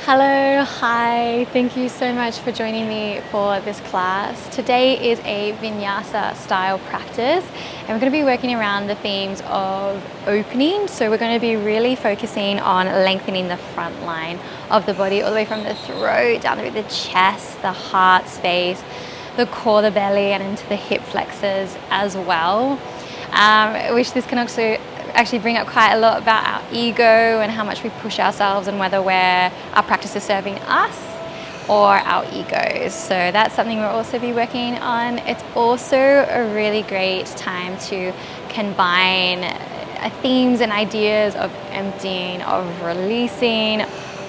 Hello, hi, thank you so much for joining me for this class. Today is a vinyasa style practice and we're going to be working around the themes of opening. So we're going to be really focusing on lengthening the front line of the body all the way from the throat down through the chest, the heart space, the core, the belly, and into the hip flexors as well. Which this can also actually bring up quite a lot about our ego and how much we push ourselves and whether our practice is serving us or our egos. So that's something we'll also be working on. It's also a really great time to combine themes and ideas of emptying, of releasing,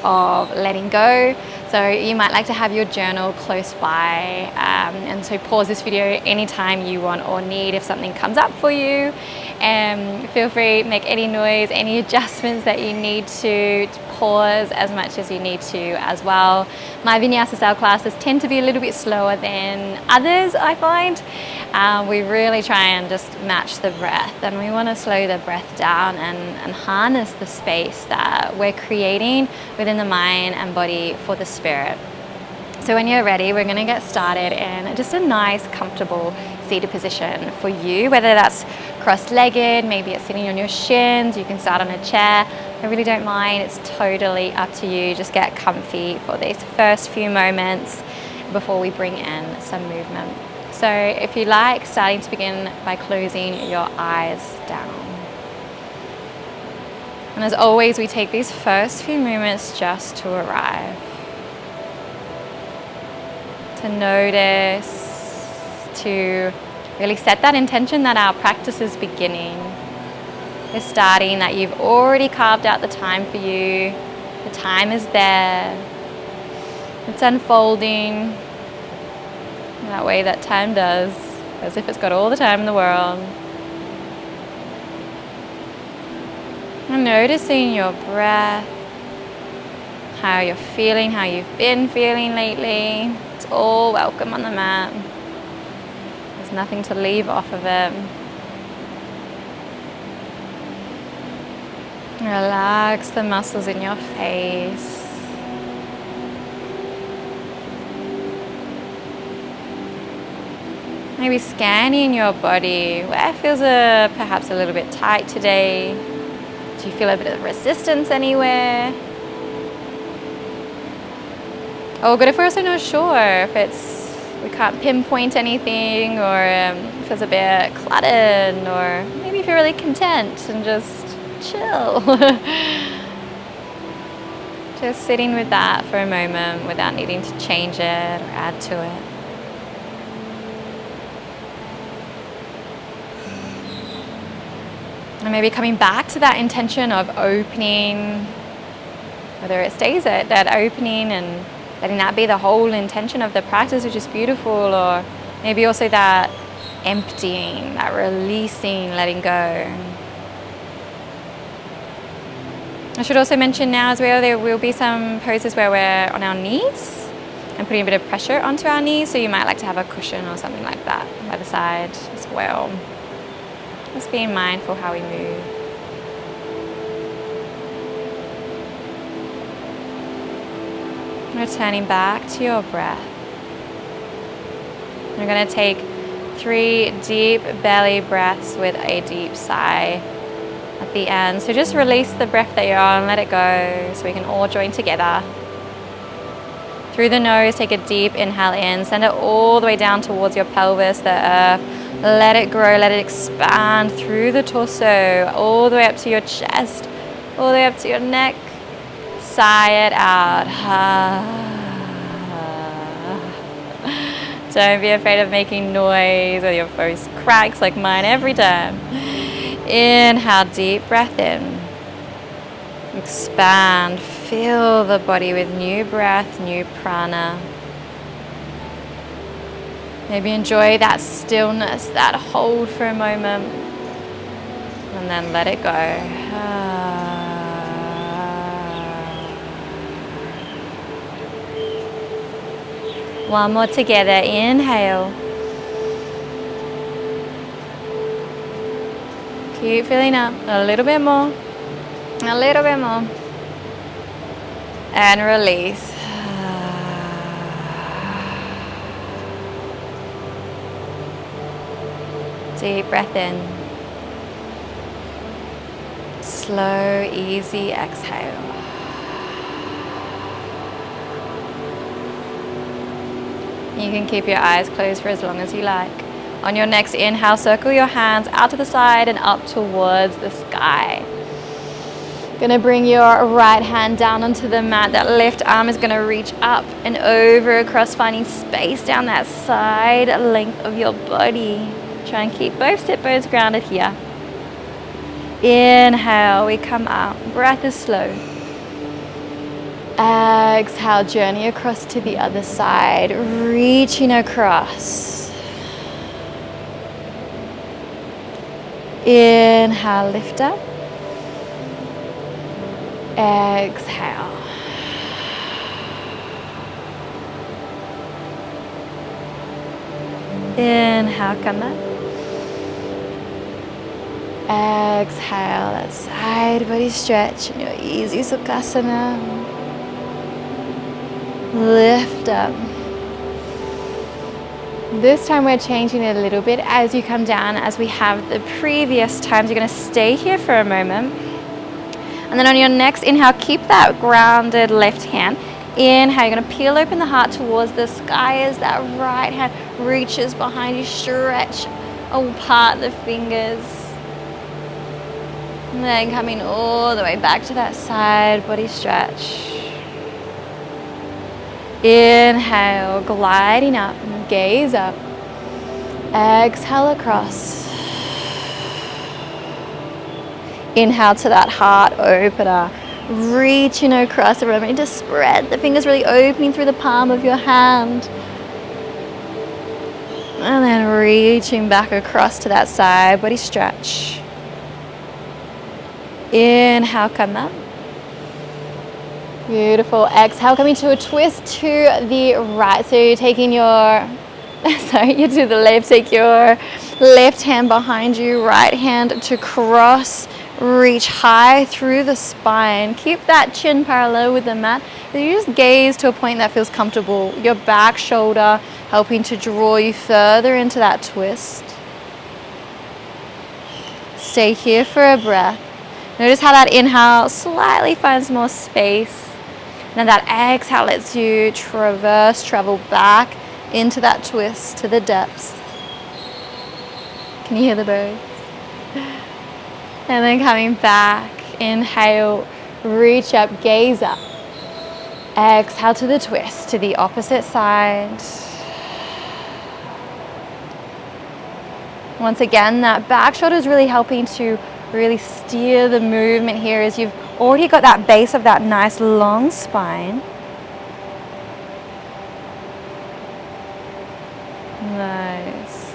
of letting go. So you might like to have your journal close by, and so pause this video anytime you want or need if something comes up for you. Feel free to make any noise, any adjustments that you need to pause as much as you need to as well. My vinyasa style classes tend to be a little bit slower than others, I find. We really try and just match the breath, and we want to slow the breath down and harness the space that we're creating within the mind and body for the spirit. So when you're ready, we're going to get started in just a nice, comfortable seated position for you, whether that's cross-legged, maybe it's sitting on your shins, you can start on a chair. I really don't mind, it's totally up to you. Just get comfy for these first few moments before we bring in some movement. So if you like, starting to begin by closing your eyes down. And as always, we take these first few moments just to arrive. To notice, to really set that intention that our practice is beginning, is starting, that you've already carved out the time for you. The time is there. It's unfolding in that way that time does, as if it's got all the time in the world. And noticing your breath, how you're feeling, how you've been feeling lately. It's all welcome on the mat. There's nothing to leave off of it. Relax the muscles in your face. Maybe scanning your body. Where feels perhaps a little bit tight today? Do you feel a bit of resistance anywhere? Oh, good if we're also not sure if we can't pinpoint anything, or if it's a bit cluttered, or maybe if you're really content and just chill. Just sitting with that for a moment without needing to change it or add to it. And maybe coming back to that intention of opening, whether it stays at that opening and letting that be the whole intention of the practice, which is beautiful, or maybe also that emptying, that releasing, letting go. I should also mention now as well, there will be some poses where we're on our knees and putting a bit of pressure onto our knees, so you might like to have a cushion or something like that by the side as well. Just being mindful how we move. Returning back to your breath. We're going to take 3 deep belly breaths with a deep sigh at the end. So just release the breath that you're on, let it go, so we can all join together. Through the nose, take a deep inhale in, send it all the way down towards your pelvis, the earth. Let it grow, let it expand through the torso, all the way up to your chest, all the way up to your neck. Sigh it out. Don't be afraid of making noise or your voice cracks like mine every time. Inhale, deep breath in. Expand, fill the body with new breath, new prana. Maybe enjoy that stillness, that hold for a moment, and then let it go. One more together, inhale. Keep filling up, a little bit more, a little bit more. And release. Deep breath in. Slow, easy exhale. You can keep your eyes closed for as long as you like. On your next inhale, circle your hands out to the side and up towards the sky. Gonna bring your right hand down onto the mat. That left arm is gonna reach up and over across, finding space down that side length of your body. Try and keep both sit bones grounded here. Inhale, we come up. Breath is slow. Exhale, journey across to the other side, reaching across. Inhale, lift up. Exhale. Inhale, come up. Exhale, that side body stretch in your easy Sukhasana. Lift up. This time we're changing it a little bit as you come down, as we have the previous times. You're going to stay here for a moment. And then on your next inhale, keep that grounded left hand. Inhale, you're going to peel open the heart towards the sky as that right hand reaches behind you. Stretch apart the fingers. And then coming all the way back to that side body stretch. Inhale, gliding up, gaze up. Exhale across. Inhale to that heart opener, reaching across. Remember to spread the fingers, really opening through the palm of your hand. And then reaching back across to that side body stretch. Inhale, come up. Beautiful. Exhale, coming to a twist to the right. So you're taking your, you do the left. Take your left hand behind you, right hand to cross. Reach high through the spine. Keep that chin parallel with the mat. You just gaze to a point that feels comfortable. Your back shoulder helping to draw you further into that twist. Stay here for a breath. Notice how that inhale slightly finds more space. Now that exhale lets you travel back into that twist to the depths. Can you hear the birds? And then coming back, inhale, reach up, gaze up. Exhale to the twist, to the opposite side. Once again, that back shoulder is really helping to really steer the movement here as you've already got that base of that nice long spine. Nice.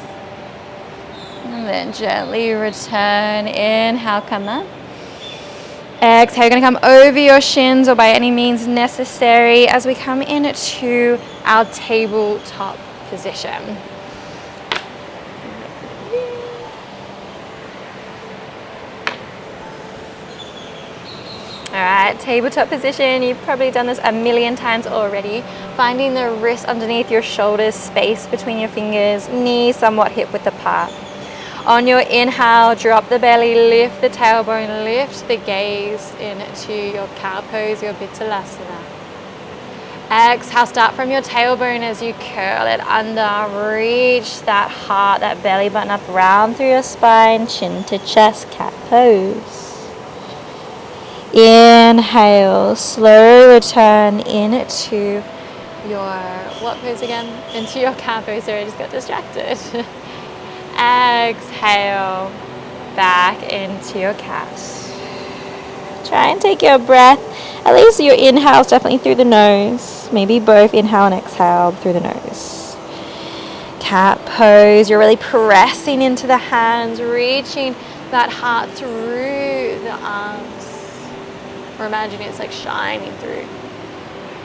And then gently return. Inhale, come up. Exhale, you're going to come over your shins or by any means necessary as we come into our tabletop position. All right, tabletop position. You've probably done this a million times already. Finding the wrist underneath your shoulders, space between your fingers, knees somewhat hip width apart. On your inhale, drop the belly, lift the tailbone, lift the gaze into your cow pose, your Vitsalasana. Exhale, start from your tailbone as you curl it under. Reach that heart, that belly button up, round through your spine, chin to chest, cat pose. Inhale, slow return into your, what pose again? Into your cat pose. Sorry, I just got distracted. Exhale, back into your cat. Try and take your breath, at least your inhales definitely through the nose. Maybe both inhale and exhale through the nose. Cat pose, you're really pressing into the hands, reaching that heart through the arms. Or imagine it's like shining through.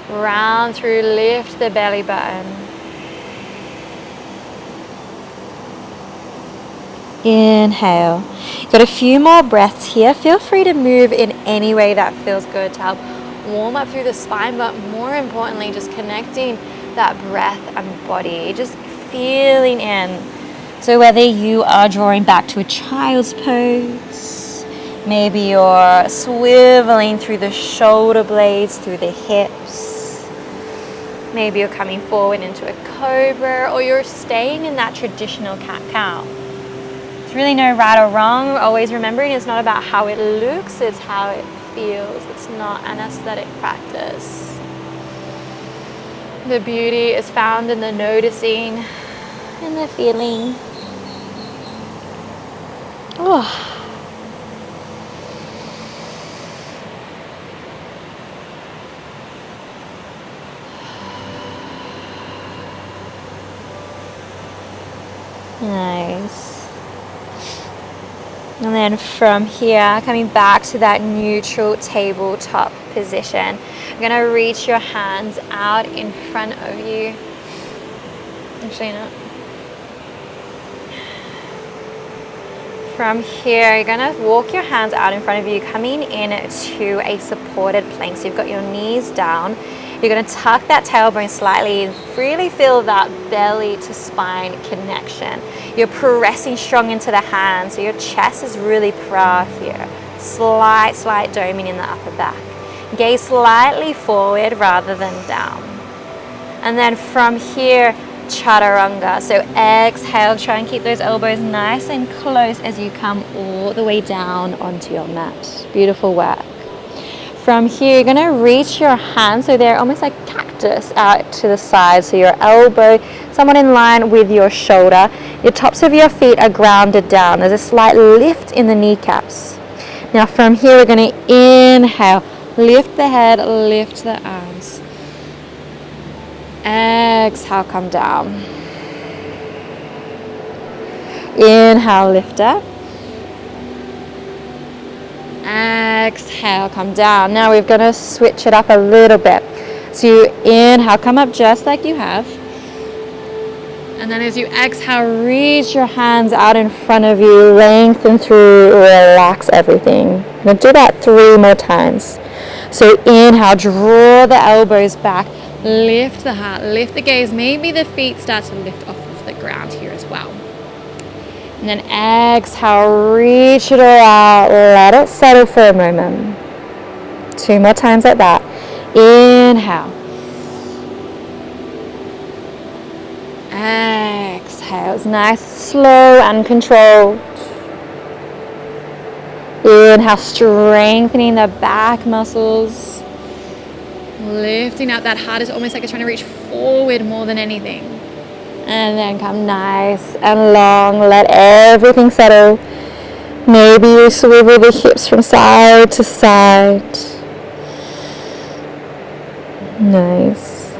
Round through, lift the belly button. Inhale. Got a few more breaths here. Feel free to move in any way that feels good to help warm up through the spine, but more importantly, just connecting that breath and body, just feeling in. So whether you are drawing back to a child's pose, maybe you're swiveling through the shoulder blades, through the hips, maybe you're coming forward into a cobra, or you're staying in that traditional cat-cow. There's really no right or wrong. Always remembering it's not about how it looks, it's how it feels. It's not an aesthetic practice. The beauty is found in the noticing and the feeling. Oh. Nice. And then from here, coming back to that neutral tabletop position, you're going to reach your hands out in front of you. Actually, not. From here, you're going to walk your hands out in front of you, coming into a supported plank. So you've got your knees down. You're going to tuck that tailbone slightly and really feel that belly to spine connection. You're pressing strong into the hands, so your chest is really proud here. Slight doming in the upper back. Gaze slightly forward rather than down. And then from here, chaturanga. So exhale, try and keep those elbows nice and close as you come all the way down onto your mat. Beautiful work. From here, you're going to reach your hands, so they're almost like cactus, out to the side. So your elbow somewhat in line with your shoulder. Your tops of your feet are grounded down. There's a slight lift in the kneecaps. Now from here, we're going to inhale, lift the head, lift the arms. Exhale, come down. Inhale, lift up. Exhale, come down. Now we're going to switch it up a little bit. So you inhale, come up just like you have. And then as you exhale, reach your hands out in front of you, lengthen through, relax everything. I'm going to do that 3 more times. So inhale, draw the elbows back, lift the heart, lift the gaze. Maybe the feet start to lift off of the ground here as well. And then exhale, reach it all out, let it settle for a moment. 2 more times like that. Inhale. Exhale. It's nice, slow and controlled. Inhale, strengthening the back muscles. Lifting up that heart is almost like it's trying to reach forward more than anything. And then come nice and long. Let everything settle. Maybe you swivel the hips from side to side. Nice.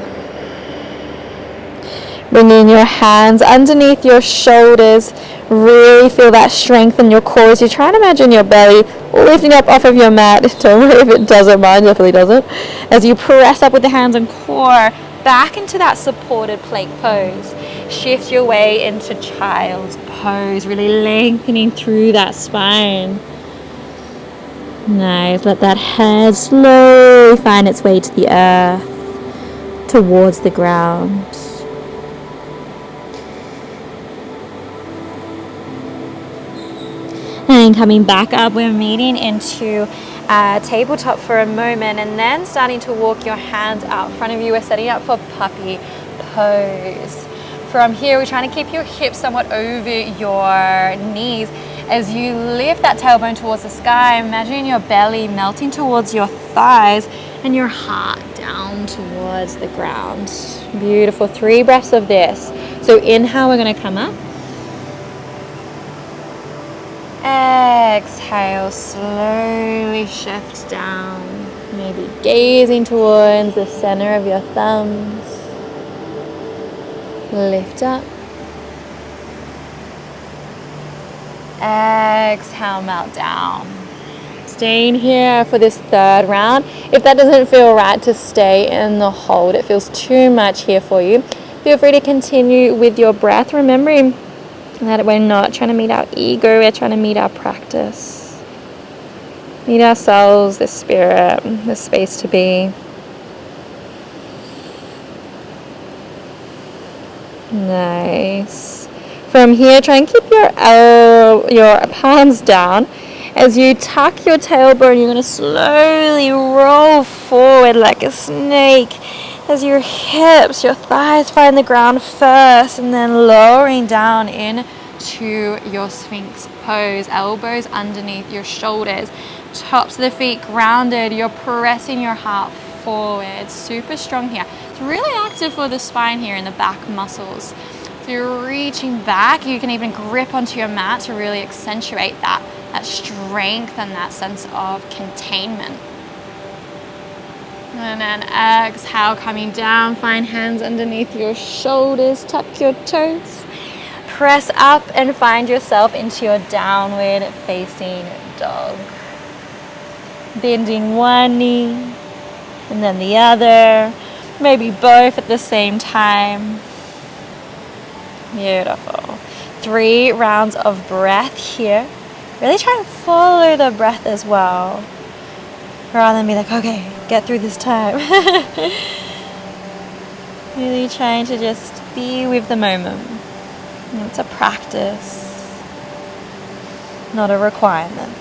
Bringing your hands underneath your shoulders. Really feel that strength in your core as you try and imagine your belly lifting up off of your mat. Don't worry if it doesn't, mine definitely doesn't. As you press up with the hands and core back into that supported plank pose. Shift your way into child's pose, really lengthening through that spine. Nice. Let that head slowly find its way to the earth, towards the ground. And coming back up, we're meeting into tabletop for a moment, and then starting to walk your hands out in front of you. We're setting up for puppy pose. From here, we're trying to keep your hips somewhat over your knees. As you lift that tailbone towards the sky, imagine your belly melting towards your thighs and your heart down towards the ground. Beautiful. 3 breaths of this. So inhale, we're going to come up. Exhale, slowly shift down. Maybe gazing towards the center of your thumbs. Lift up. Exhale, melt down. Staying here for this 3rd round. If that doesn't feel right to stay in the hold, it feels too much here for you, feel free to continue with your breath, remembering that we're not trying to meet our ego, we're trying to meet our practice. Need ourselves this spirit, this space to be. Nice. From here, try and keep your palms down. As you tuck your tailbone, you're going to slowly roll forward like a snake. As your hips, your thighs find the ground first, and then lowering down into your Sphinx pose. Elbows underneath your shoulders. Tops of the feet grounded. You're pressing your heart forward. Super strong here. It's really active for the spine here and the back muscles. So you're reaching back. You can even grip onto your mat to really accentuate that strength and that sense of containment. And then exhale, coming down. Find hands underneath your shoulders. Tuck your toes. Press up and find yourself into your downward facing dog. Bending one knee and then the other, maybe both at the same time. Beautiful. 3 rounds of breath here. Really try and follow the breath as well, rather than be like, okay, get through this time. Really trying to just be with the moment. It's a practice, not a requirement.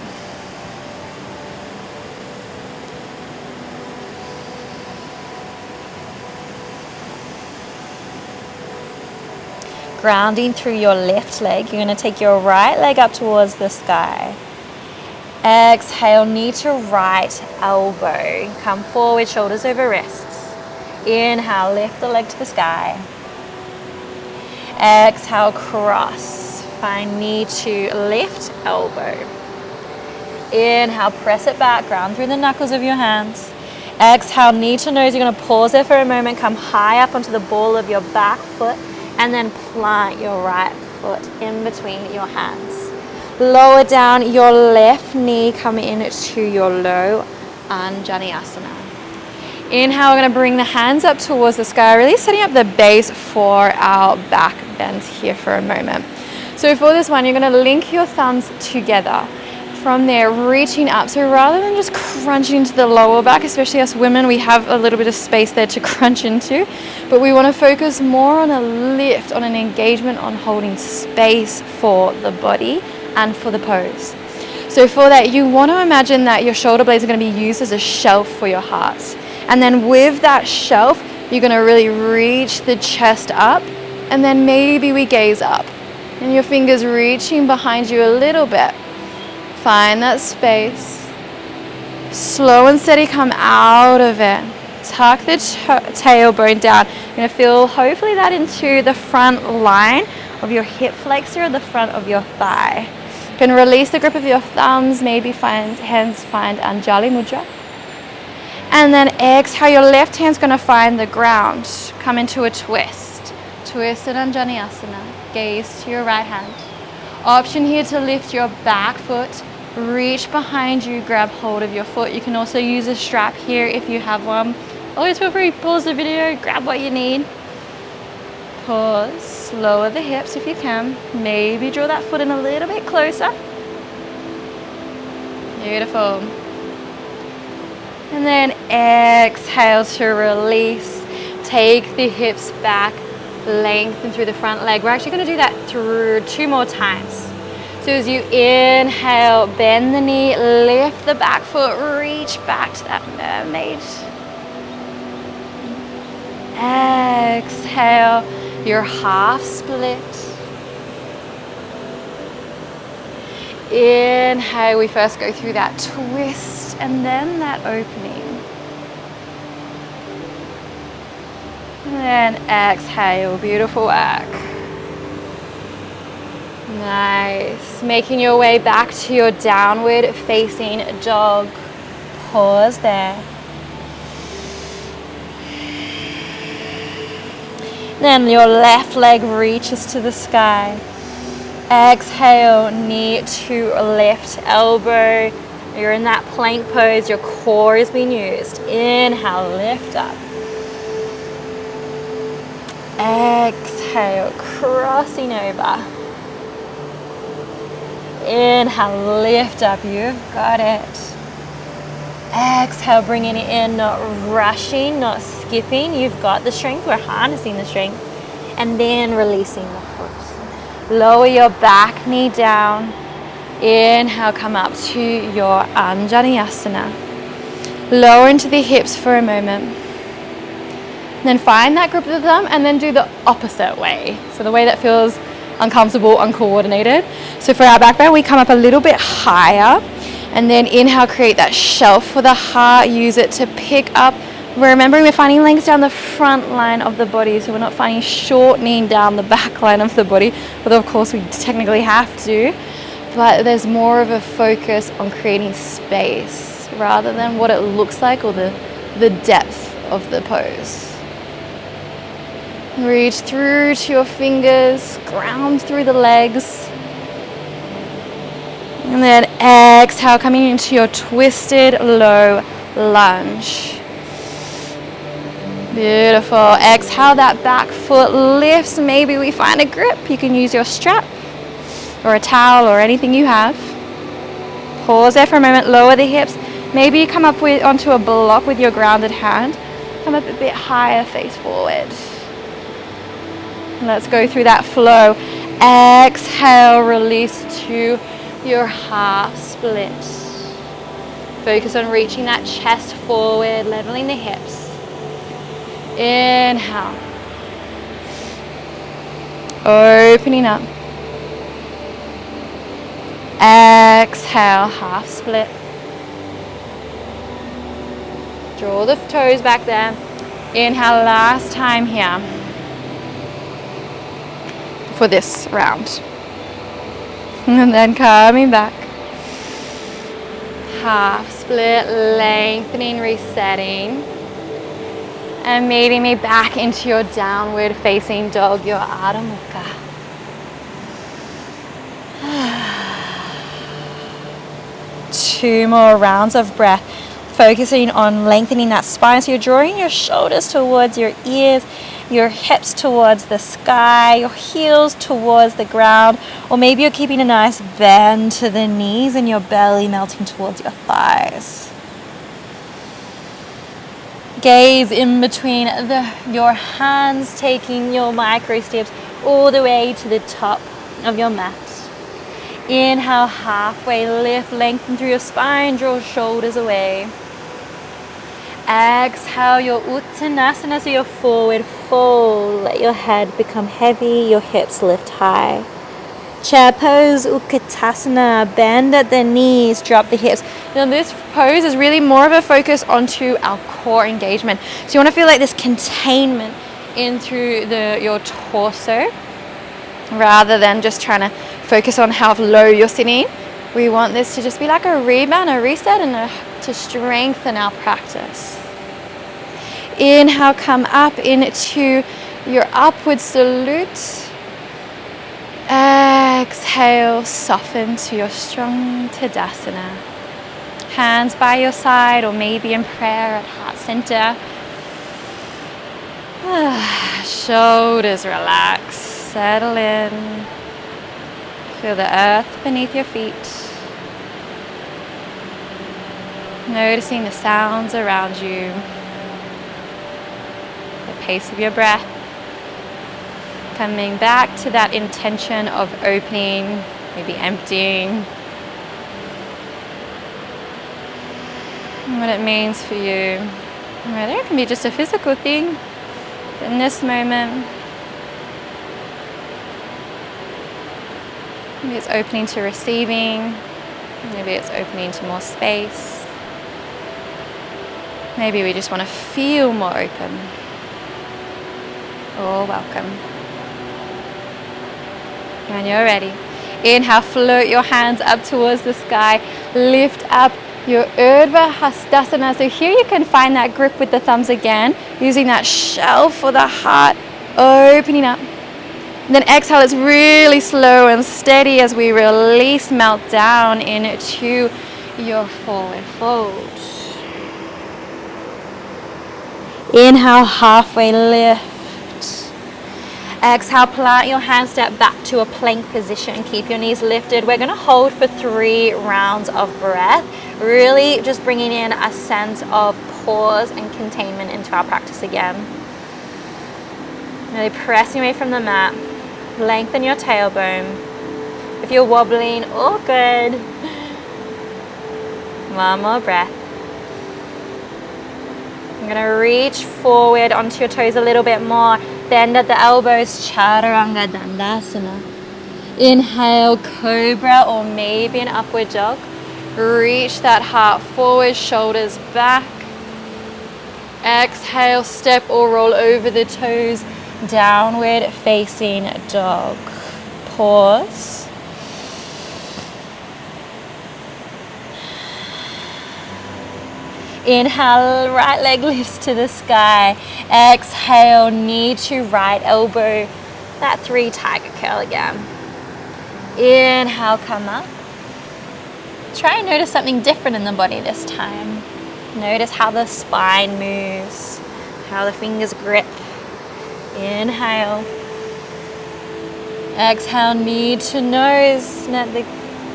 Grounding through your left leg, you're going to take your right leg up towards the sky. Exhale, knee to right elbow. Come forward, shoulders over wrists. Inhale, lift the leg to the sky. Exhale, cross. Find knee to lift elbow. Inhale, press it back, ground through the knuckles of your hands. Exhale, knee to nose. You're going to pause there for a moment. Come high up onto the ball of your back foot. And then plant your right foot in between your hands. Lower down your left knee, come into your low Anjaneyasana. Inhale, we're going to bring the hands up towards the sky, really setting up the base for our back bend here for a moment. So for this one, you're going to link your thumbs together. From there, reaching up. So rather than just crunching into the lower back, especially us women, we have a little bit of space there to crunch into. But we want to focus more on a lift, on an engagement, on holding space for the body and for the pose. So for that, you want to imagine that your shoulder blades are going to be used as a shelf for your heart. And then with that shelf, you're going to really reach the chest up. And then maybe we gaze up. And your fingers reaching behind you a little bit. Find that space. Slow and steady, come out of it. Tuck the tailbone down. You're going to feel hopefully that into the front line of your hip flexor or the front of your thigh. You can release the grip of your thumbs, maybe find Anjali Mudra. And then exhale, your left hand's going to find the ground. Come into a twist. Twist in Anjaneyasana. Gaze to your right hand. Option here to lift your back foot. Reach behind you, grab hold of your foot. You can also use a strap here if you have one. Always feel free to pause the video, grab what you need. Pause, lower the hips if you can. Maybe draw that foot in a little bit closer. Beautiful. And then exhale to release. Take the hips back, lengthen through the front leg. We're actually going to do that through 2 more times. So as you inhale, bend the knee, lift the back foot, reach back to that mermaid. Exhale, your half split. Inhale, we first go through that twist and then that opening. And then exhale, beautiful work. Nice. Making your way back to your downward facing dog. Pause there. Then your left leg reaches to the sky. Exhale, knee to left elbow. You're in that plank pose. Your core is being used. Inhale, lift up. Exhale, crossing over. Inhale, lift up. You've got it. Exhale, bringing it in, not rushing, not skipping. You've got the strength, we're harnessing the strength. And then releasing the foot. Lower your back knee down. Inhale, come up to your Anjaneyasana. Lower into the hips for a moment. Then find that grip of the thumb and then do the opposite way. So the way that feels uncomfortable, uncoordinated. So for our back bend, we come up a little bit higher. And then inhale, create that shelf for the heart. Use it to pick up. Remembering we're finding length down the front line of the body. So we're not finding shortening down the back line of the body. Although of course we technically have to. But there's more of a focus on creating space rather than what it looks like or the depth of the pose. Reach through to your fingers, ground through the legs. And then exhale, coming into your twisted low lunge. Beautiful. Exhale, that back foot lifts. Maybe we find a grip. You can use your strap or a towel or anything you have. Pause there for a moment, lower the hips. Maybe you come up onto a block with your grounded hand. Come up a bit higher, face forward. Let's go through that flow. Exhale, release to your half split. Focus on reaching that chest forward, leveling the hips. Inhale. Opening up. Exhale, half split. Draw the toes back there. Inhale, last time here for this round. And then coming back. Half split, lengthening, resetting. And meeting me back into your downward facing dog, your Adho Mukha. Two more rounds of breath. Focusing on lengthening that spine. So you're drawing your shoulders towards your ears, your hips towards the sky, your heels towards the ground, or maybe you're keeping a nice bend to the knees and your belly melting towards your thighs. Gaze in between your hands, taking your micro steps all the way to the top of your mat. Inhale, halfway lift, lengthen through your spine, draw shoulders away. Exhale, your Uttanasana, so your forward fold. Let your head become heavy, your hips lift high. Chair pose, Utkatasana, bend at the knees, drop the hips. Now this pose is really more of a focus onto our core engagement. So you want to feel like this containment in through your torso rather than just trying to focus on how low you're sitting. We want this to just be like a rebound, a reset, and to strengthen our practice. Inhale, come up into your upward salute. Exhale, soften to your strong Tadasana. Hands by your side or maybe in prayer at heart center. Shoulders relax, settle in. Feel the earth beneath your feet. Noticing the sounds around you. The pace of your breath. Coming back to that intention of opening, maybe emptying. And what it means for you. Whether it can be just a physical thing, but in this moment, maybe it's opening to receiving, maybe it's opening to more space. Maybe we just want to feel more open. All welcome. When you're ready, inhale, float your hands up towards the sky, lift up your Urdhva Hastasana. So here you can find that grip with the thumbs again, using that shelf for the heart, opening up. And then exhale, it's really slow and steady as we release, melt down into your forward fold. Inhale, halfway lift. Exhale, plant your hands, step back to a plank position. Keep your knees lifted. We're going to hold for 3 rounds of breath. Really just bringing in a sense of pause and containment into our practice again. Really pressing away from the mat. Lengthen your tailbone. If you're wobbling, all good. One more breath. I'm going to reach forward onto your toes a little bit more. Bend at the elbows, Chaturanga Dandasana. Inhale, Cobra, or maybe an upward dog. Reach that heart forward, shoulders back. Exhale, step or roll over the toes, downward facing dog. Pause. Inhale, right leg lifts to the sky. Exhale, knee to right elbow. That 3 tiger curl again. Inhale, come up. Try and notice something different in the body this time. Notice how the spine moves, how the fingers grip. Inhale. Exhale, knee to nose.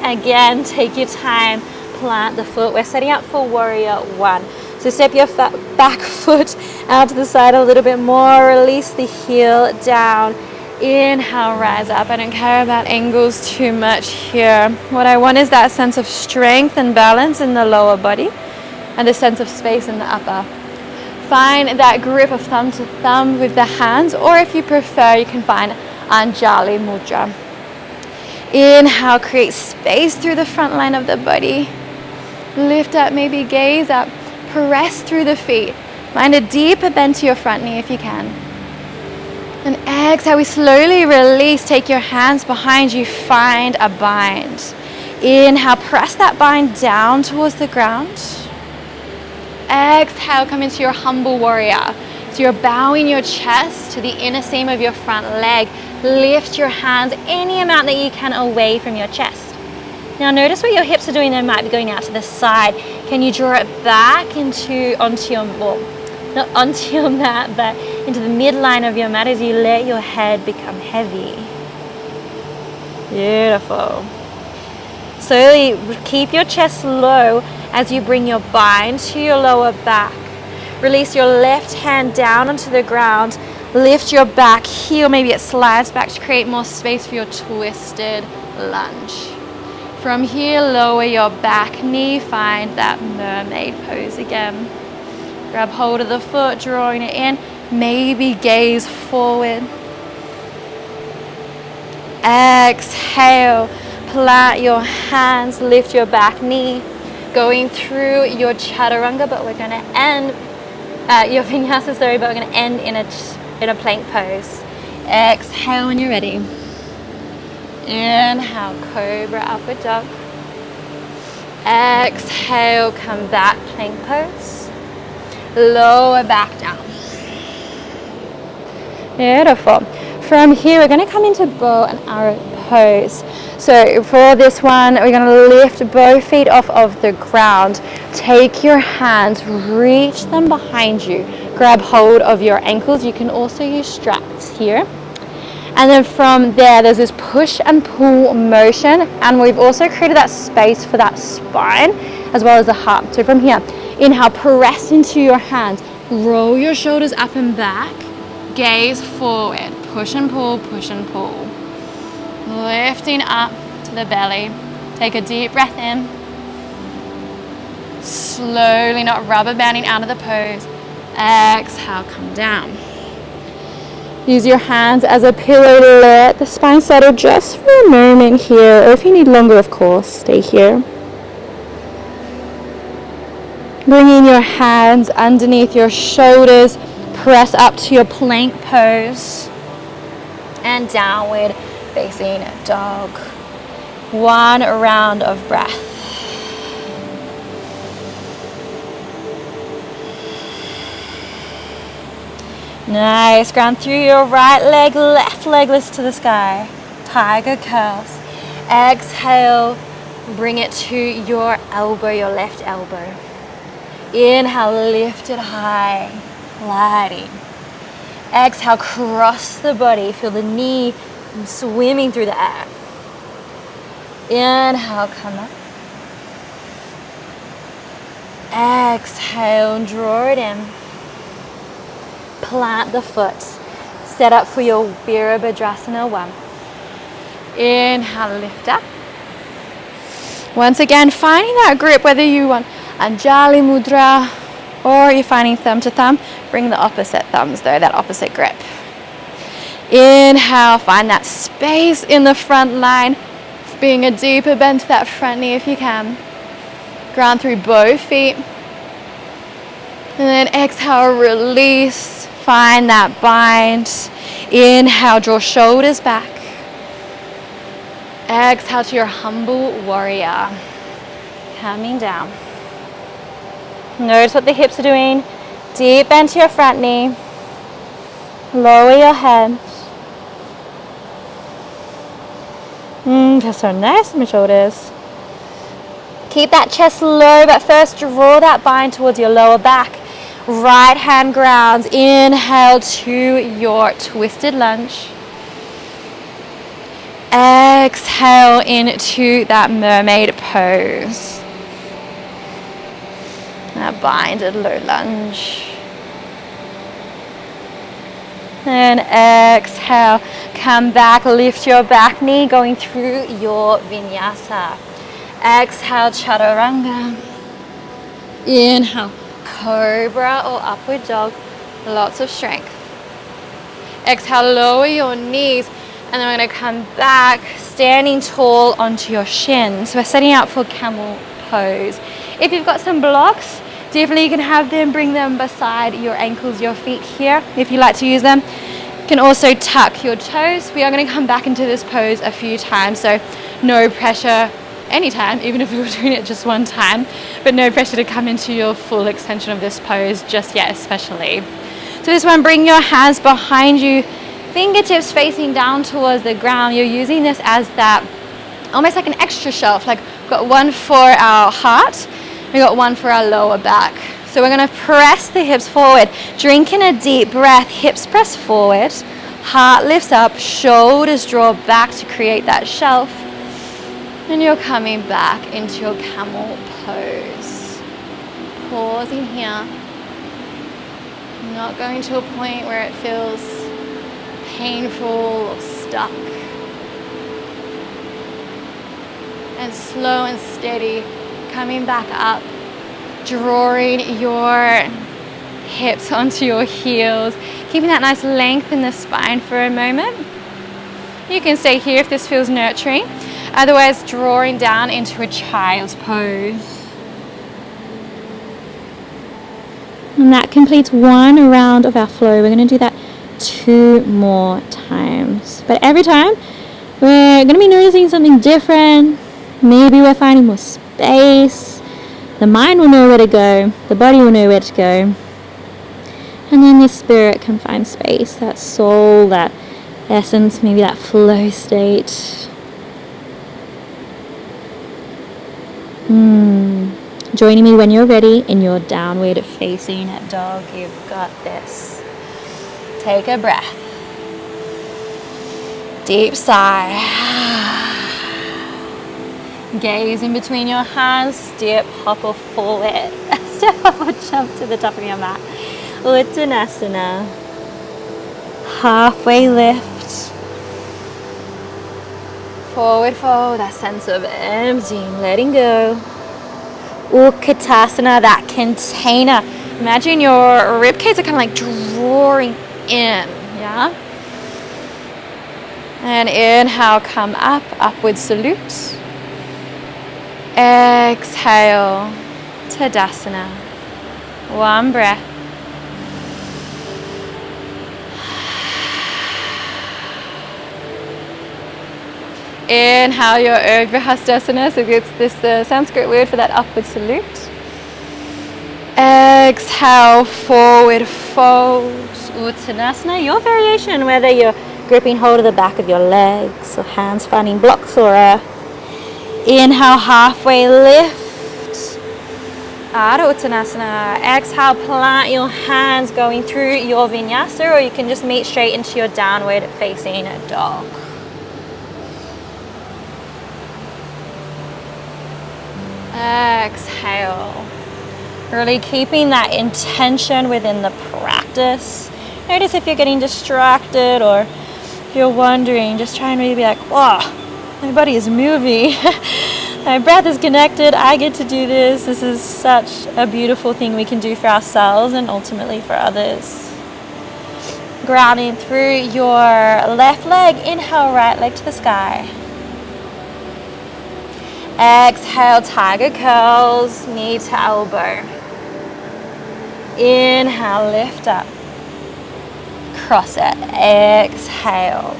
Again, take your time. Plant the foot. We're setting up for warrior 1. So step your back foot out to the side a little bit more. Release the heel down. Inhale, rise up. I don't care about angles too much here. What I want is that sense of strength and balance in the lower body and a sense of space in the upper. Find that grip of thumb to thumb with the hands, or if you prefer, you can find Anjali Mudra. Inhale, create space through the front line of the body. Lift up, maybe gaze up, press through the feet. Find a deeper bend to your front knee if you can. And exhale, we slowly release. Take your hands behind you, find a bind. Inhale, press that bind down towards the ground. Exhale, come into your humble warrior. So you're bowing your chest to the inner seam of your front leg. Lift your hands any amount that you can away from your chest. Now notice what your hips are doing. They might be going out to the side. Can you draw it back onto your, well, not onto your mat, but into the midline of your mat as you let your head become heavy. Beautiful. Slowly keep your chest low as you bring your bind to your lower back. Release your left hand down onto the ground. Lift your back heel, maybe it slides back to create more space for your twisted lunge. From here, lower your back knee, find that mermaid pose again. Grab hold of the foot, drawing it in, maybe gaze forward. Exhale, plant your hands, lift your back knee, going through your Chaturanga, but we're gonna end, your Vinyasa, sorry, but we're gonna end in a plank pose. Exhale when you're ready. Inhale, Cobra, upward dog. Exhale, come back, plank pose. Lower back down. Beautiful. From here, we're going to come into bow and arrow pose. So for this one, we're going to lift both feet off of the ground. Take your hands, reach them behind you. Grab hold of your ankles. You can also use straps here. And then from there, there's this push and pull motion. And we've also created that space for that spine as well as the heart. So from here, inhale, press into your hands. Roll your shoulders up and back. Gaze forward. Push and pull, push and pull. Lifting up to the belly. Take a deep breath in. Slowly, not rubber banding out of the pose. Exhale, come down. Use your hands as a pillow to let the spine settle just for a moment here, or if you need longer, of course, stay here. Bringing your hands underneath your shoulders, press up to your plank pose, and downward facing dog. One round of breath. Nice, ground through your right leg, left leg lifts to the sky. Tiger curls. Exhale, bring it to your elbow, your left elbow. Inhale, lift it high, gliding. Exhale, cross the body. Feel the knee swimming through the air. Inhale, come up. Exhale, draw it in. Plant the foot. Set up for your Virabhadrasana 1. Inhale, lift up. Once again, finding that grip, whether you want Anjali Mudra or you're finding thumb to thumb, bring the opposite thumbs though, that opposite grip. Inhale, find that space in the front line, being a deeper bend to that front knee if you can. Ground through both feet. And then exhale, release, find that bind. Inhale, draw shoulders back. Exhale to your humble warrior. Coming down. Notice what the hips are doing. Deep bend to your front knee. Lower your head. Feels so nice in my shoulders. Keep that chest low, but first draw that bind towards your lower back. Right hand grounds. Inhale to your twisted lunge. Exhale into that mermaid pose. That binded low lunge. And exhale, come back, lift your back knee, going through your vinyasa. Exhale, chaturanga. Inhale, cobra or upward dog. Lots of strength. Exhale, lower your knees. And then we're going to come back, standing tall onto your shins. We're setting up for camel pose. If you've got some blocks, definitely you can have them, bring them beside your ankles, your feet here, if you like to use them. You can also tuck your toes. We are going to come back into this pose a few times, so no pressure anytime, even if we were doing it just one time, but no pressure to come into your full extension of this pose just yet, especially. So this one, bring your hands behind you, fingertips facing down towards the ground. You're using this as that, almost like an extra shelf. Like we've got one for our heart, we got one for our lower back. So we're going to press the hips forward. Drink in a deep breath, hips press forward, heart lifts up, shoulders draw back to create that shelf. And you're coming back into your camel pose. Pausing here. Not going to a point where it feels painful or stuck. And slow and steady, coming back up, drawing your hips onto your heels, keeping that nice length in the spine for a moment. You can stay here if this feels nurturing. Otherwise, drawing down into a child's pose. And that completes one round of our flow. We're going to do that 2 more times. But every time, we're going to be noticing something different. Maybe we're finding more space. The mind will know where to go. The body will know where to go. And then the spirit can find space. That soul, that essence, maybe that flow state. Joining me when you're ready in your downward facing dog. You've got this. Take a breath. Deep sigh. Gaze in between your hands. Step, hop or forward. Step up or jump to the top of your mat. Uttanasana. Halfway lift. Forward fold. That sense of emptying, letting go. Utkatasana, that container. Imagine your rib cage are kind of like drawing in, yeah? And inhale, come up, upward salute. Exhale, Tadasana. One breath. Inhale your Urdhva Hastasana, so it's this Sanskrit word for that upward salute. Exhale, forward fold, Uttanasana, your variation, whether you're gripping hold of the back of your legs or hands finding blocks or earth. Inhale, halfway lift. Ardha Uttanasana. Exhale, plant your hands going through your vinyasa, or you can just meet straight into your downward facing dog. Exhale. Really keeping that intention within the practice. Notice if you're getting distracted or if you're wondering, just try and really be like, wow, my body is moving. My breath is connected. I get to do this. This is such a beautiful thing we can do for ourselves and ultimately for others. Grounding through your left leg. Inhale, right leg to the sky. Exhale, tiger curls, knee to elbow. Inhale, lift up. Cross it. Exhale.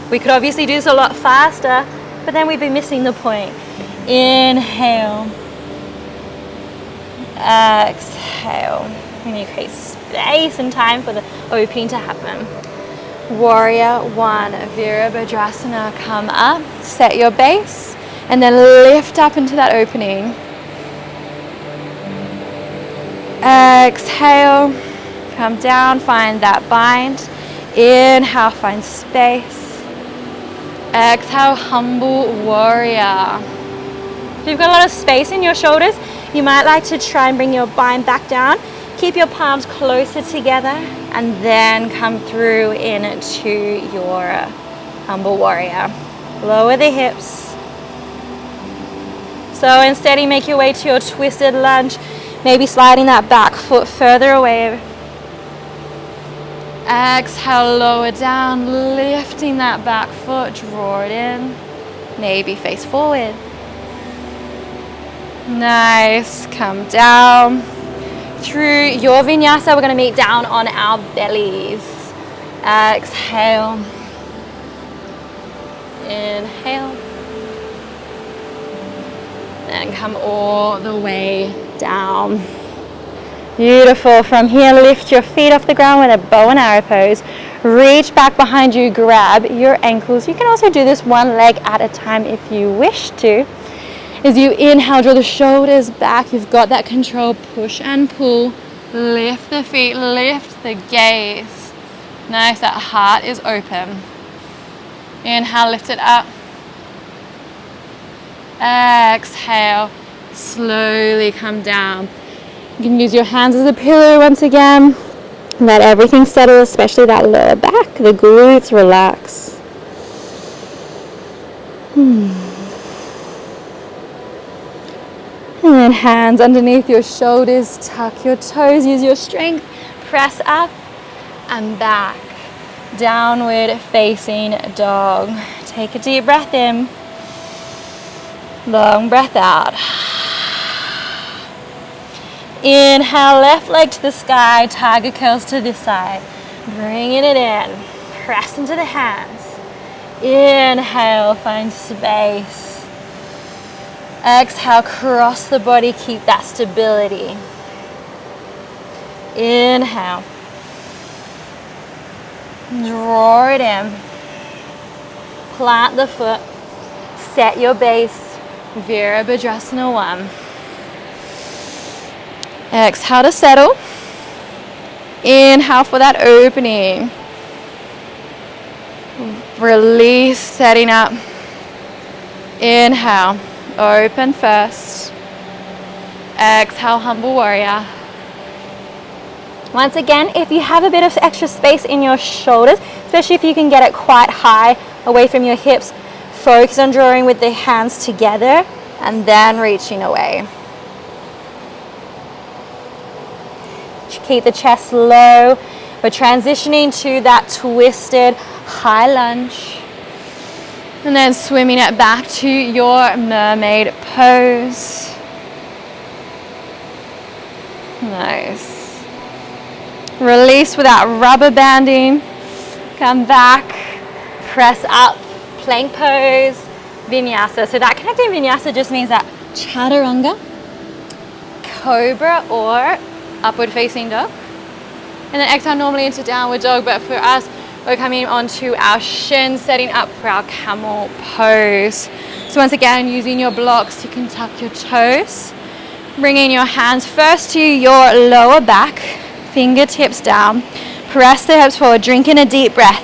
We could obviously do this a lot faster, but then we'd be missing the point. Inhale. Exhale. And you create space and time for the opening to happen. Warrior one, Virabhadrasana. Come up, set your base, and then lift up into that opening. Exhale, come down, find that bind. Inhale, find space. Exhale, humble warrior. If you've got a lot of space in your shoulders, you might like to try and bring your bind back down. Keep your palms closer together and then come through into your humble warrior. Lower the hips. So instead you make your way to your twisted lunge, maybe sliding that back foot further away. Exhale, lower down, lifting that back foot, draw it in, maybe face forward. Nice, come down. Through your vinyasa, we're going to meet down on our bellies. Exhale. Inhale. And come all the way down. Beautiful. From here, lift your feet off the ground with a bow and arrow pose. Reach back behind you, grab your ankles. You can also do this one leg at a time if you wish to. As you inhale, draw the shoulders back. You've got that control. Push and pull. Lift the feet, lift the gaze. Nice, that heart is open. Inhale, lift it up. Exhale, slowly come down. You can use your hands as a pillow once again. Let everything settle, especially that lower back. The glutes relax. And then hands underneath your shoulders, tuck your toes, use your strength, press up and back. Downward facing dog. Take a deep breath in. Long breath out. Inhale, left leg to the sky, tiger curls to this side. Bringing it in, press into the hands. Inhale, find space. Exhale, cross the body, keep that stability. Inhale. Draw it in. Plant the foot. Set your base. Virabhadrasana 1. Exhale to settle. Inhale for that opening. Release, setting up. Inhale. Open first. Exhale, humble warrior. Once again, if you have a bit of extra space in your shoulders, especially if you can get it quite high away from your hips, focus on drawing with the hands together and then reaching away. Keep the chest low. We're transitioning to that twisted high lunge. And then swimming it back to your mermaid pose. Nice. Release without rubber banding. Come back. Press up. Plank pose. Vinyasa. So that connecting vinyasa just means that chaturanga, cobra or upward facing dog. And then exhale normally into downward dog, but for us, we're coming onto our shin, setting up for our camel pose. So once again, using your blocks, you can tuck your toes, Bringing your hands first to your lower back, fingertips down. Press the hips forward, drink in a deep breath.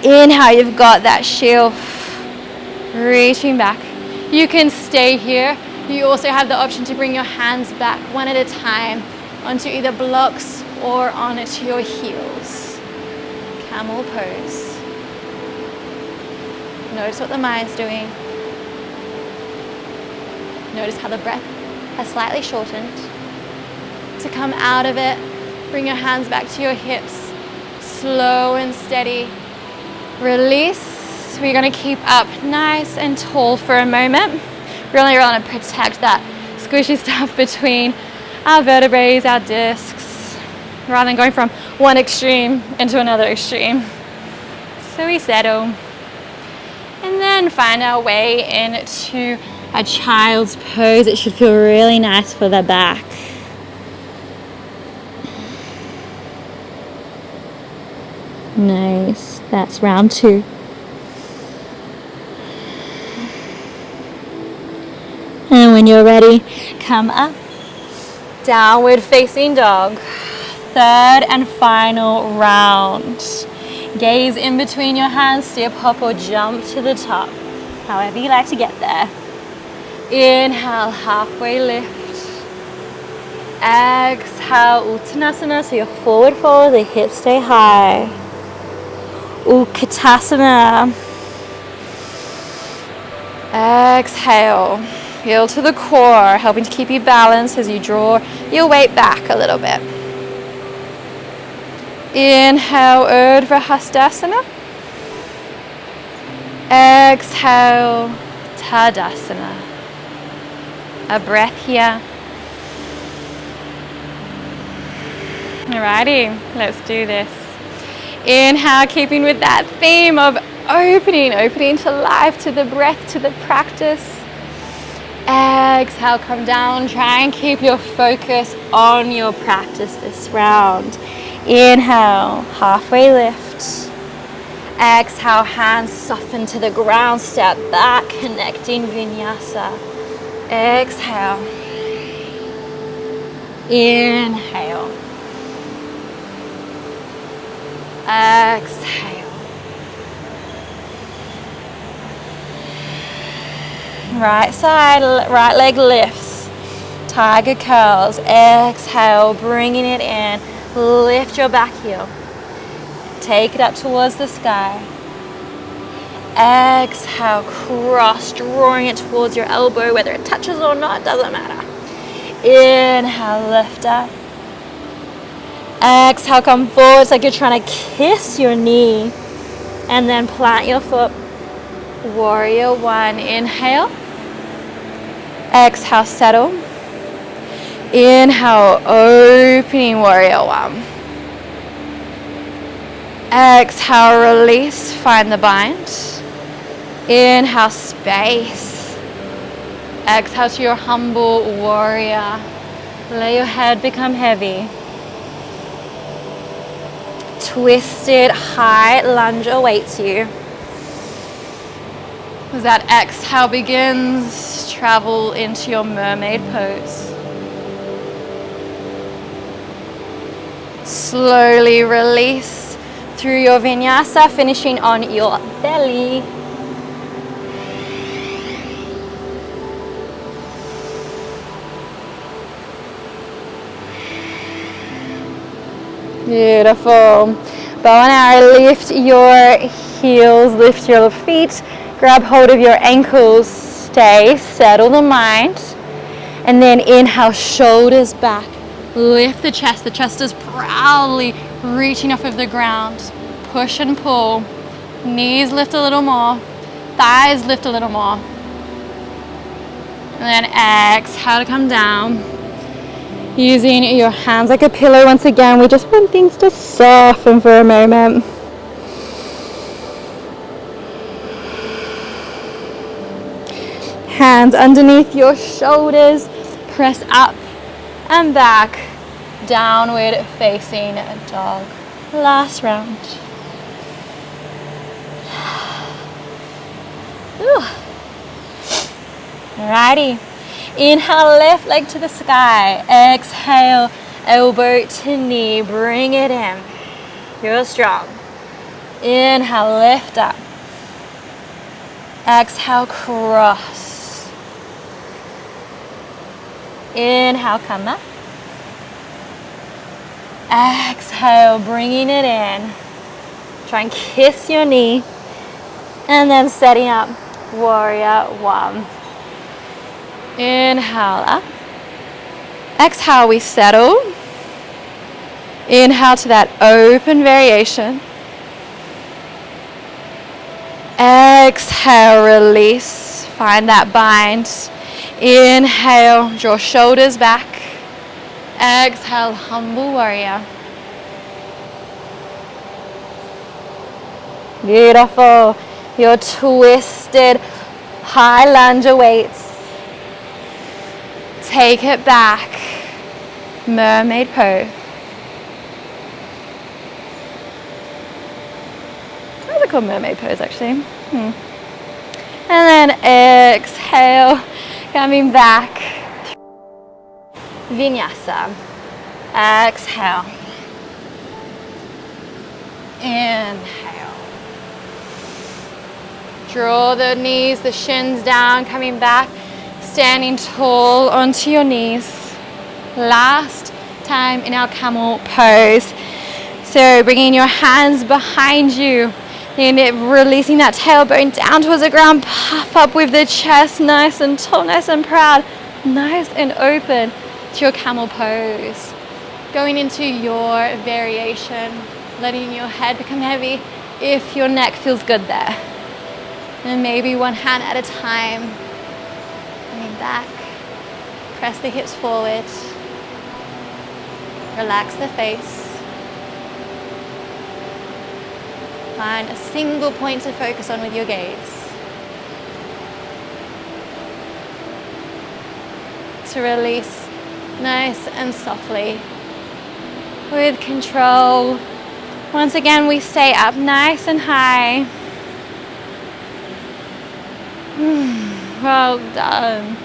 Inhale, you've got that shield. Reaching back. You can stay here. You also have the option to bring your hands back one at a time onto either blocks or onto your heels. Camel pose. Notice what the mind's doing. Notice how the breath has slightly shortened. To come out of it, bring your hands back to your hips. Slow and steady. Release. We're going to keep up nice and tall for a moment. Really want to protect that squishy stuff between our vertebrae, our discs, rather than going from one extreme into another extreme. So we settle. And then find our way into a child's pose. It should feel really nice for the back. Nice. That's round 2. And when you're ready, come up. Downward facing dog. Third and final round. Gaze in between your hands, step, hop, or jump to the top. However you like to get there. Inhale, halfway lift. Exhale, Uttanasana, so you're forward fold, the hips stay high. Utkatasana. Exhale, heel to the core, helping to keep you balanced as you draw your weight back a little bit. Inhale, Urdhva Hastasana. Exhale, Tadasana. A breath here. Alrighty, let's do this. Inhale, keeping with that theme of opening to life, to the breath, to the practice. Exhale, come down, try and keep your focus on your practice this round. Inhale, halfway lift. Exhale, hands soften to the ground, step back, connecting vinyasa. Exhale. Inhale. Exhale. Right side, right leg lifts. Tiger curls. Exhale, bringing it in. Lift your back heel. Take it up towards the sky. Exhale, cross, drawing it towards your elbow, whether it touches or not, doesn't matter. Inhale, lift up. Exhale, come forward. It's like you're trying to kiss your knee. And then plant your foot. Warrior 1. Inhale. Exhale, settle. Inhale, opening warrior 1. Exhale, release. Find the bind. Inhale, space. Exhale to your humble warrior. Let your head become heavy. Twisted high lunge awaits you. As that exhale begins, travel into your mermaid pose. Slowly release through your vinyasa, finishing on your belly. Beautiful. Bow and arrow, lift your heels, lift your feet, grab hold of your ankles, stay, settle the mind. And then inhale, shoulders back, lift the chest is proudly reaching off of the ground. Push and pull, knees lift a little more, thighs lift a little more. And then exhale to come down. Using your hands like a pillow once again. We just want things to soften for a moment. Hands underneath your shoulders. Press up and back. Downward facing dog. Last round. Alrighty. Inhale, left leg to the sky. Exhale, elbow to knee. Bring it in. You're strong. Inhale, lift up. Exhale, cross. Inhale, come up. Exhale, bringing it in. Try and kiss your knee. And then setting up, warrior one. Inhale up. Exhale, we settle. Inhale to that open variation. Exhale, release. Find that bind. Inhale, draw shoulders back. Exhale, humble warrior. Beautiful. Your twisted high lunge weights. Take it back. Mermaid pose. What's it called? Mermaid pose, actually. And then exhale, coming back. Vinyasa. Exhale. Inhale. Draw the knees, the shins down, coming back, standing tall onto your knees. Last time in our camel pose. So bringing your hands behind you and releasing that tailbone down towards the ground. Puff up with the chest, nice and tall, nice and proud, nice and open to your camel pose. Going into your variation, letting your head become heavy if your neck feels good there. And maybe one hand at a time. Coming back, press the hips forward, relax the face. Find a single point to focus on with your gaze. To release nice and softly with control. Once again, we stay up nice and high. Well done.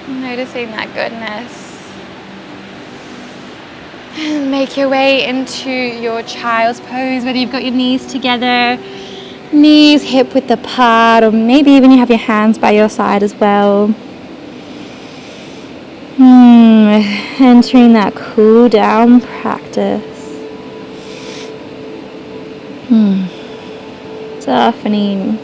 Noticing that goodness. And make your way into your child's pose, whether you've got your knees together, knees hip width apart, or maybe even you have your hands by your side as well. Entering that cool down practice. Softening.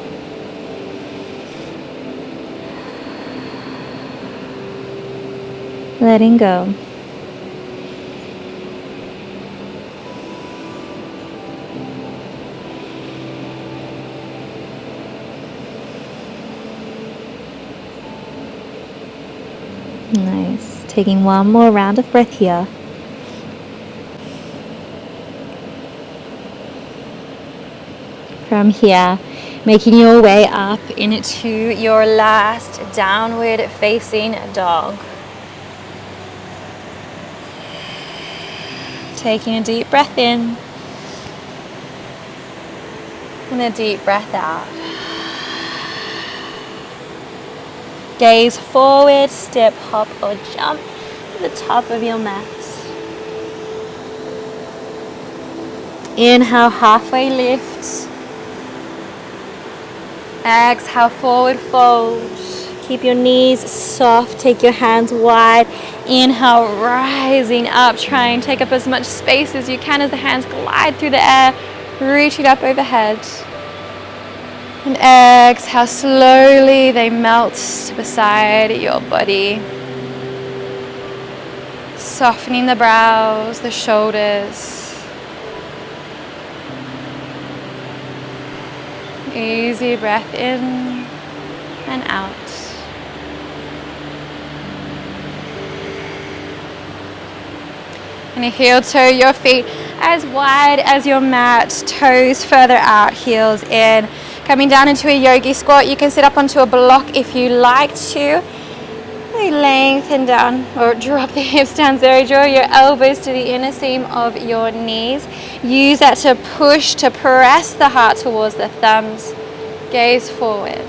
Letting go. Nice. Taking one more round of breath here. From here, making your way up into your last downward facing dog. Taking a deep breath in and a deep breath out. Gaze forward, step, hop or jump to the top of your mat. Inhale, halfway lift. Exhale, forward fold. Keep your knees soft, take your hands wide. Inhale, rising up. Try and take up as much space as you can as the hands glide through the air, reaching up overhead. And exhale, slowly they melt beside your body. Softening the brows, the shoulders. Easy breath in and out. And heel toe your feet as wide as your mat, toes further out, heels in. Coming down into a yogi squat, you can sit up onto a block if you like to. Lengthen down or drop the hips down, so draw your elbows to the inner seam of your knees. Use that to push, to press the heart towards the thumbs. Gaze forward.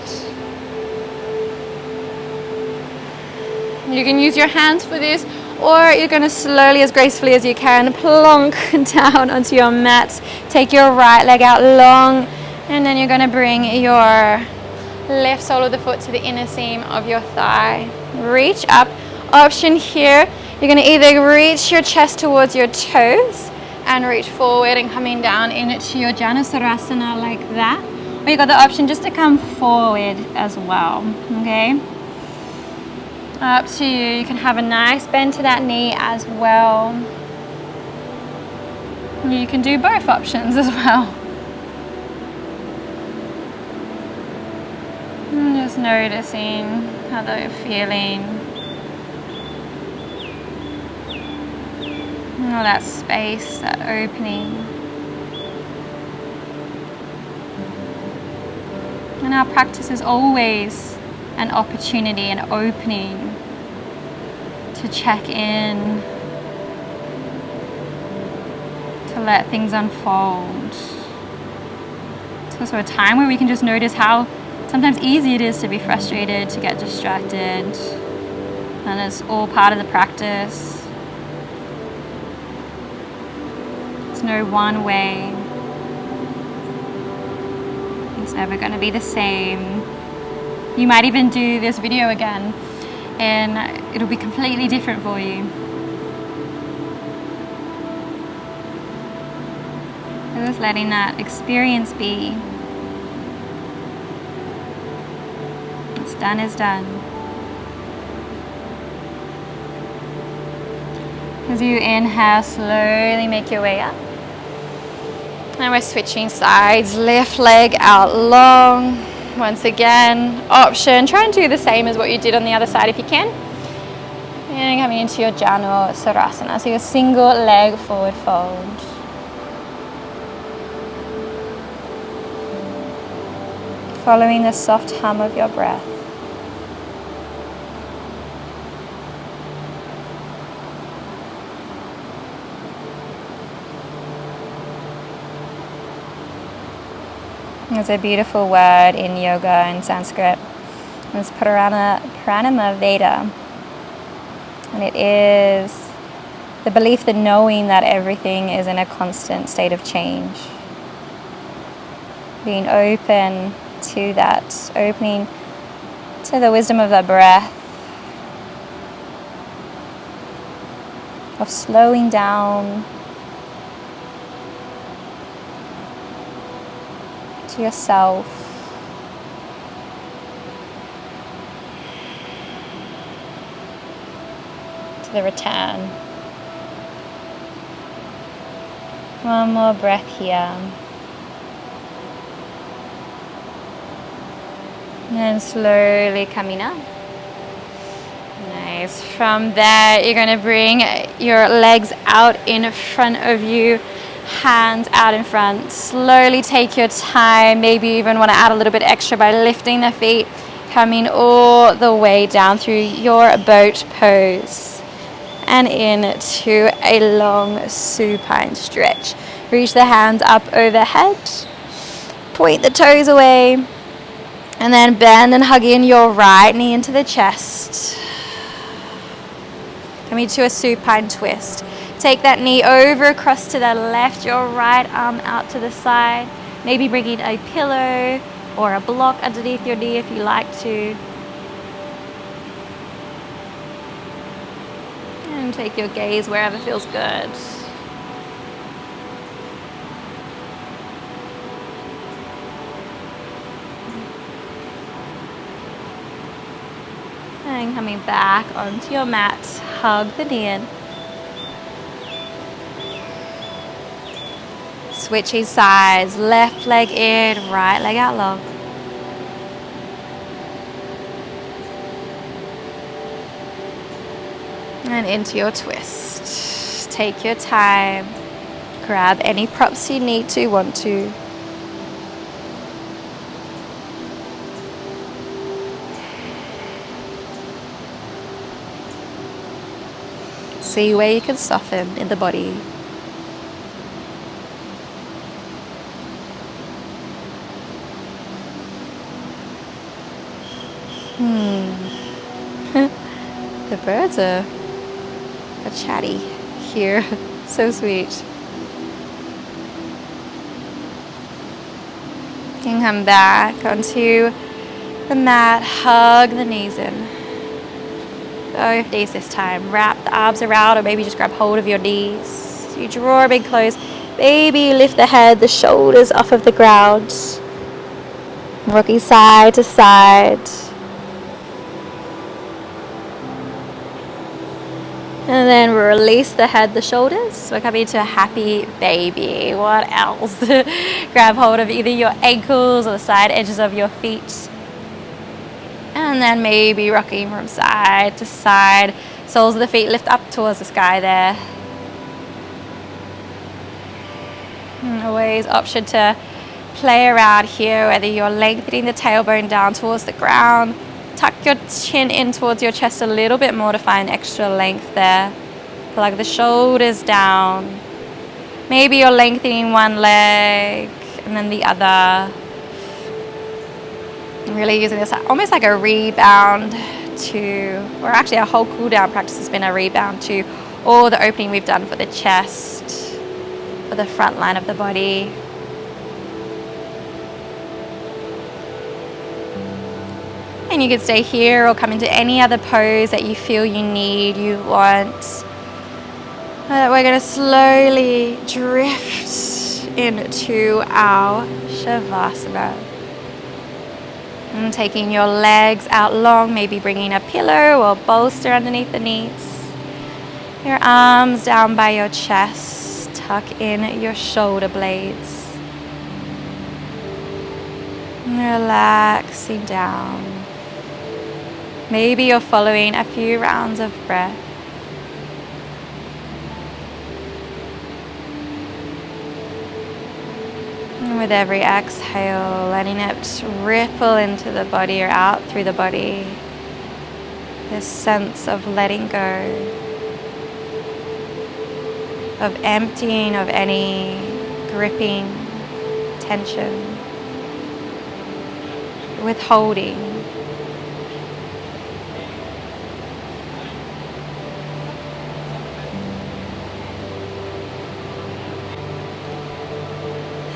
You can use your hands for this, or you're going to slowly, as gracefully as you can, plonk down onto your mat. Take your right leg out long, and then you're going to bring your left sole of the foot to the inner seam of your thigh. Reach up. Option here, you're going to either reach your chest towards your toes and reach forward and coming down into your Janusarasana like that. Or you've got the option just to come forward as well, okay? Up to you. You can have a nice bend to that knee as well. You can do both options as well. And just noticing how they're feeling. All that space, that opening. And our practice is always an opportunity, an opening to check in, to let things unfold. It's also a time where we can just notice how sometimes easy it is to be frustrated, to get distracted, and it's all part of the practice. There's no one way. It's never going to be the same. You might even do this video again and it'll be completely different for you. Just letting that experience be. What's done is done. As you inhale, slowly make your way up. And we're switching sides, left leg out long. Once again, option, try and do the same as what you did on the other side if you can. And coming into your Janusarasana, so your single leg forward fold. Following the soft hum of your breath. There's a beautiful word in yoga in Sanskrit. It's Pranama Veda. And it is the belief, the knowing that everything is in a constant state of change. Being open to that, opening to the wisdom of the breath, of slowing down, to yourself, to the return. One more breath here. And slowly coming up. Nice. From there, you're going to bring your legs out in front of you, hands out in front. Slowly take your time. Maybe you even want to add a little bit extra by lifting the feet, coming all the way down through your boat pose and into a long supine stretch. Reach the hands up overhead. Point the toes away. And then bend and hug in your right knee into the chest. Coming to a supine twist. Take that knee over across to the left, your right arm out to the side. Maybe bringing a pillow or a block underneath your knee if you like to. And take your gaze wherever feels good. And coming back onto your mat, hug the knee in. Switching sides, left leg in, right leg out long. And into your twist. Take your time. Grab any props you need to, want to. See where you can soften in the body. The birds are chatty here. So sweet. You can come back onto the mat, hug the knees in. Both knees this time. Wrap the arms around, or maybe just grab hold of your knees. So you draw a big close. Maybe lift the head, the shoulders off of the ground. Rocking side to side. And then release the head, the shoulders. We're coming to a happy baby. What else? Grab hold of either your ankles or the side edges of your feet. And then maybe rocking from side to side. Soles of the feet lift up towards the sky there. And always option to play around here, whether you're lengthening the tailbone down towards the ground. Tuck your chin in towards your chest a little bit more to find extra length there. Plug the shoulders down. Maybe you're lengthening one leg and then the other. Really using this almost like a rebound to, or actually our whole cool down practice has been a rebound to all the opening we've done for the chest, for the front line of the body. And you can stay here or come into any other pose that you feel you need, you want. We're going to slowly drift into our Shavasana. And taking your legs out long, maybe bringing a pillow or bolster underneath the knees. Your arms down by your chest, tuck in your shoulder blades. And relaxing down. Maybe you're following a few rounds of breath. And with every exhale, letting it ripple into the body or out through the body. This sense of letting go, of emptying of any gripping tension, withholding.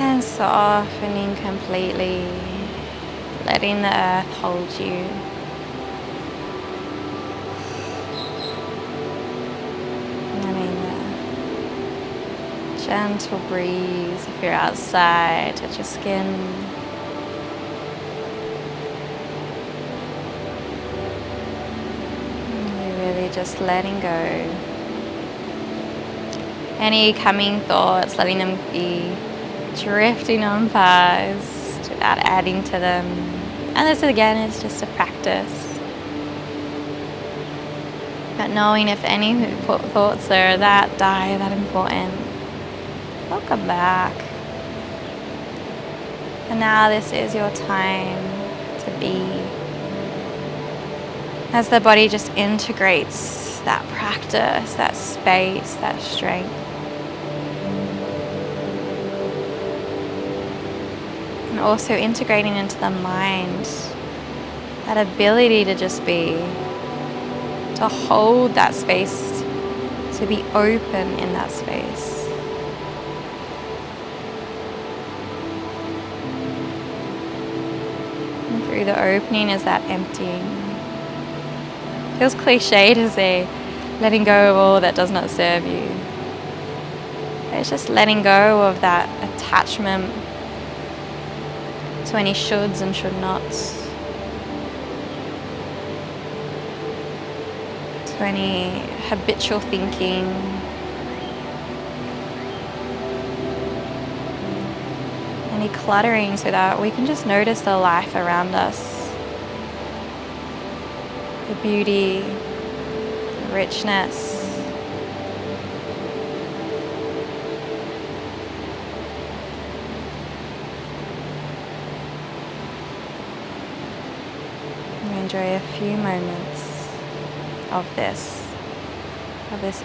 And softening completely, letting the earth hold you. Letting the gentle breeze, if you're outside, touch your skin. And you're really just letting go. Any coming thoughts, letting them be drifting on past without adding to them. And this again is just a practice. But knowing if any thoughts are that important, they'll come back. And now this is your time to be. As the body just integrates that practice, that space, that strength. And also integrating into the mind, that ability to just be, to hold that space, to be open in that space. And through the opening is that emptying. Feels cliche to say, letting go of all that does not serve you. But it's just letting go of that attachment to any shoulds and should nots, to any habitual thinking, any cluttering, so that we can just notice the life around us, the beauty, the richness. Enjoy a few moments of this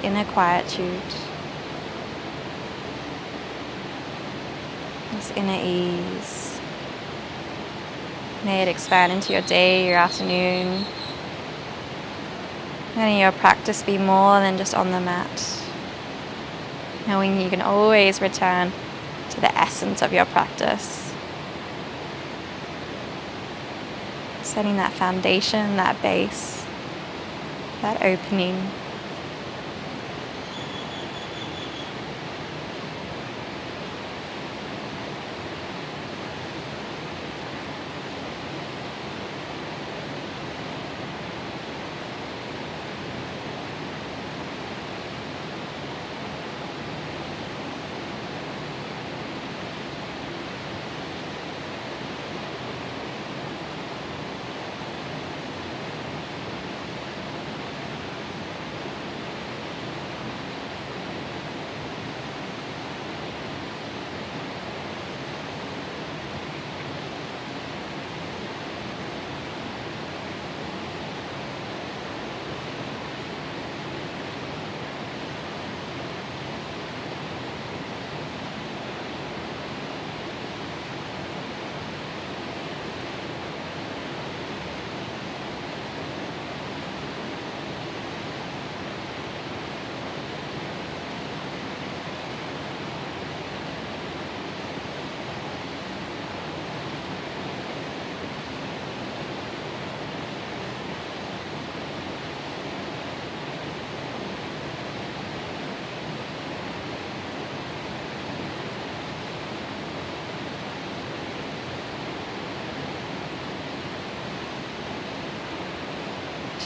inner quietude, this inner ease. May it expand into your day, your afternoon, Letting your practice be more than just on the mat. Knowing you can always return to the essence of your practice. Setting that foundation, that base, that opening.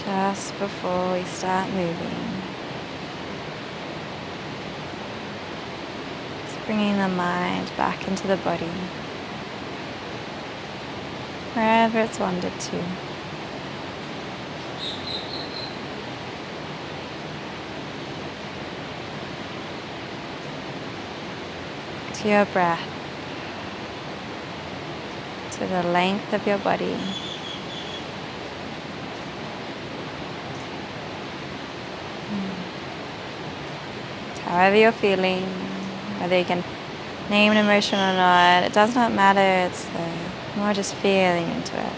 Just before we start moving, just bringing the mind back into the body, wherever it's wandered to. To your breath, to the length of your body. However you're feeling, whether you can name an emotion or not, it does not matter. It's more just feeling into it.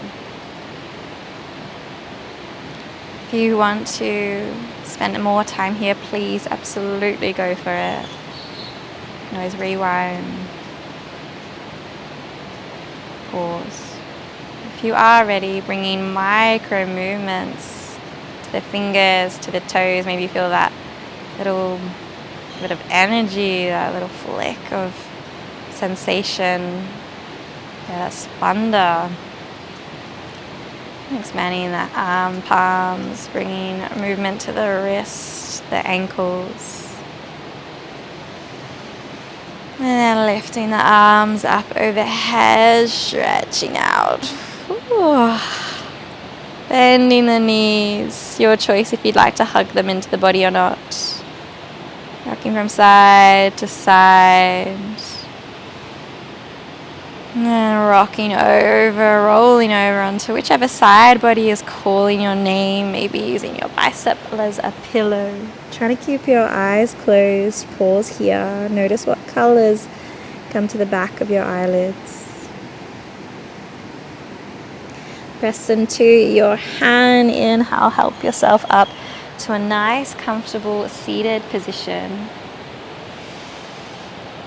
If you want to spend more time here, please absolutely go for it. You can always rewind, pause. If you are ready, bringing micro movements to the fingers, to the toes. Maybe you feel that little bit of energy, that little flick of sensation, that spanda. Expanding the arm palms, bringing movement to the wrists, the ankles. And then lifting the arms up overhead, stretching out. Ooh. Bending the knees, your choice if you'd like to hug them into the body or not. Rocking from side to side. And then rocking over, rolling over onto whichever side body is calling your name. Maybe using your bicep as a pillow. Trying to keep your eyes closed. Pause here. Notice what colors come to the back of your eyelids. Press into your hand. Inhale, help yourself up to a nice, comfortable seated position.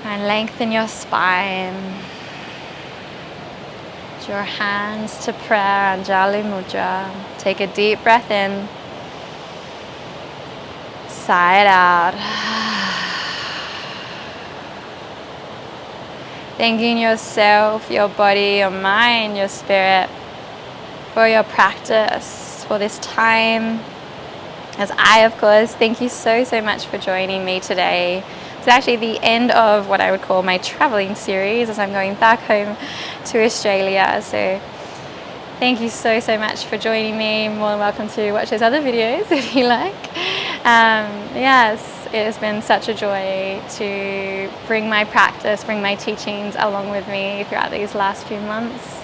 And lengthen your spine. Your hands to prayer, Anjali Mudra. Take a deep breath in. Sigh it out. Thanking yourself, your body, your mind, your spirit for your practice, for this time. As I, of course, thank you so much for joining me today. It's actually the end of what I would call my traveling series as I'm going back home to Australia. So thank you so much for joining me. You're more than welcome to watch those other videos if you like. Yes, it has been such a joy to bring my practice, bring my teachings along with me throughout these last few months.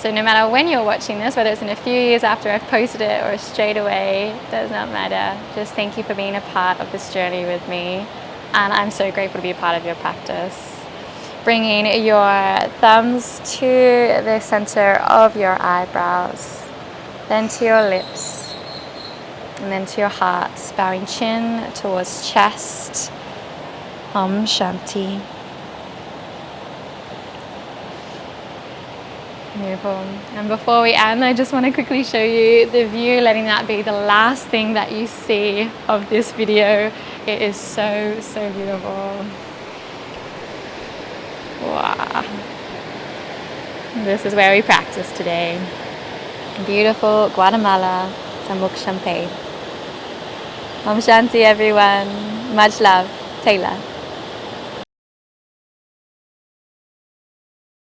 So no matter when you're watching this, whether it's in a few years after I've posted it or straight away, does not matter. Just thank you for being a part of this journey with me. And I'm so grateful to be a part of your practice. Bringing your thumbs to the center of your eyebrows, then to your lips. and then to your heart, bowing chin towards chest. Shanti. Beautiful. And before we end, I just want to quickly show you the view, letting that be the last thing that you see of this video. It is so, so beautiful. Wow. This is where we practice today. Beautiful Guatemala, Samuk Champe. Shanti, everyone. Much love. Taylor.